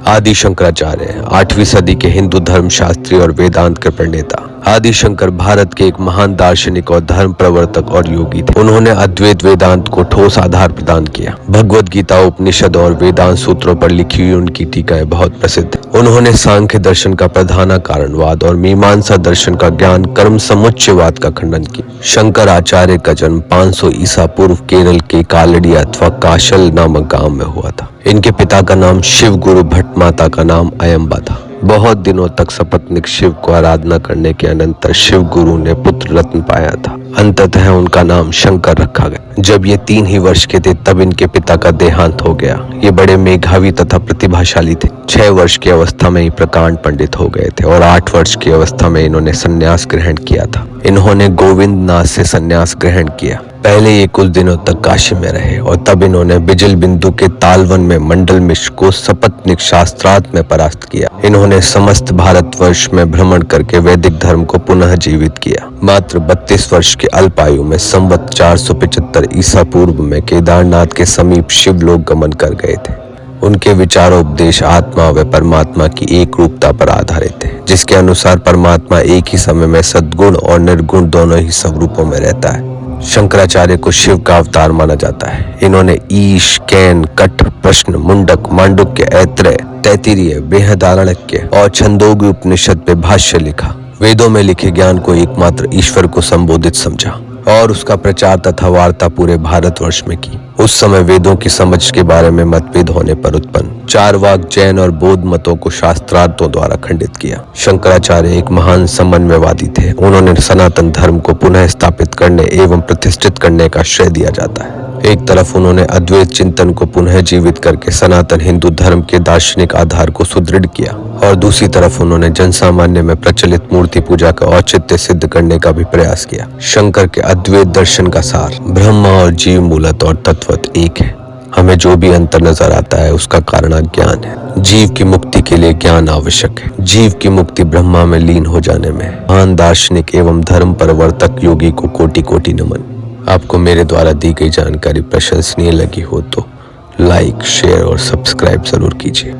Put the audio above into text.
आदि शंकराचार्य 8वीं सदी के हिंदू धर्म शास्त्री और वेदांत के प्रणेता। आदि शंकर भारत के एक महान दार्शनिक और धर्म प्रवर्तक और योगी थे। उन्होंने अद्वैत वेदांत को ठोस आधार प्रदान किया। भगवद गीता, उपनिषद और वेदांत सूत्रों पर लिखी हुई उनकी टीकाएं बहुत प्रसिद्ध हैं। उन्होंने सांख्य दर्शन का प्रधान कारणवाद और मीमांसा दर्शन का ज्ञान कर्म समुच्चयवाद का खंडन किया। शंकराचार्य का जन्म 500 ईसा पूर्व केरल के कालड़ी अथवा काशल नामक गांव में हुआ था। इनके पिता का नाम शिव गुरु भट्ट, माता का नाम अयंबा था। बहुत दिनों तक सपत्नीक शिव को आराधना करने के अनंतर शिव गुरु ने पुत्र रत्न पाया था। अंततः उनका नाम शंकर रखा गया। जब ये 3 ही वर्ष के थे तब इनके पिता का देहांत हो गया। ये बड़े मेधावी तथा प्रतिभाशाली थे। 6 वर्ष की अवस्था में ही प्रकांड पंडित हो गए थे और 8 वर्ष की अवस्था में इन्होंने संन्यास ग्रहण किया था। इन्होंने गोविंद नाथ से संन्यास ग्रहण किया। पहले ये कुछ दिनों तक काशी में रहे और तब इन्होंने बिजल बिंदु के तालवन में मंडल मिश्र को सपत्नीक शास्त्रार्थ में परास्त किया। इन्होंने समस्त भारतवर्ष में भ्रमण करके वैदिक धर्म को पुनः जीवित किया। मात्र 32 वर्ष के अल्पायु में संवत 475 ईसा पूर्व में केदारनाथ के समीप शिवलोक गमन कर गए थे। उनके विचारोपदेश आत्मा व परमात्मा की एक रूपता पर आधारित है, जिसके अनुसार परमात्मा एक ही समय में सद्गुण और निर्गुण दोनों ही स्वरूपों में रहता है। शंकराचार्य को शिव का अवतार माना जाता है। इन्होंने ईश, कैन, कठ, प्रश्न, मुंडक, मांडुक्य, ऐत्रेय, तैत्तिरीय, बृहदारण्यक और छंदोग्य उपनिषद पे भाष्य लिखा। वेदों में लिखे ज्ञान को एकमात्र ईश्वर को संबोधित समझा और उसका प्रचार तथा वार्ता पूरे भारतवर्ष में की। उस समय वेदों की समझ के बारे में मतभेद होने पर उत्पन्न चारवाक, जैन और बौद्ध मतों को शास्त्रार्थों द्वारा खंडित किया। शंकराचार्य एक महान समन्वयवादी थे। उन्होंने सनातन धर्म को पुनः स्थापित करने एवं प्रतिष्ठित करने का श्रेय दिया जाता है। एक तरफ उन्होंने अद्वैत चिंतन को पुनः जीवित करके सनातन हिंदू धर्म के दार्शनिक आधार को सुदृढ़ किया और दूसरी तरफ उन्होंने जनसामान्य में प्रचलित मूर्ति पूजा का औचित्य सिद्ध करने का भी प्रयास किया। शंकर के अद्वैत दर्शन का सार ब्रह्मा और जीव मूलत और तत्वत एक है। हमें जो भी अंतर नजर आता है उसका कारण अज्ञान है। जीव की मुक्ति के लिए ज्ञान आवश्यक है। जीव की मुक्ति ब्रह्मा में लीन हो जाने में है। महान दार्शनिक एवं धर्म प्रवर्तक योगी को कोटि कोटि नमन। आपको मेरे द्वारा दी गई जानकारी प्रशंसनीय लगी हो तो लाइक, शेयर और सब्सक्राइब जरूर कीजिए।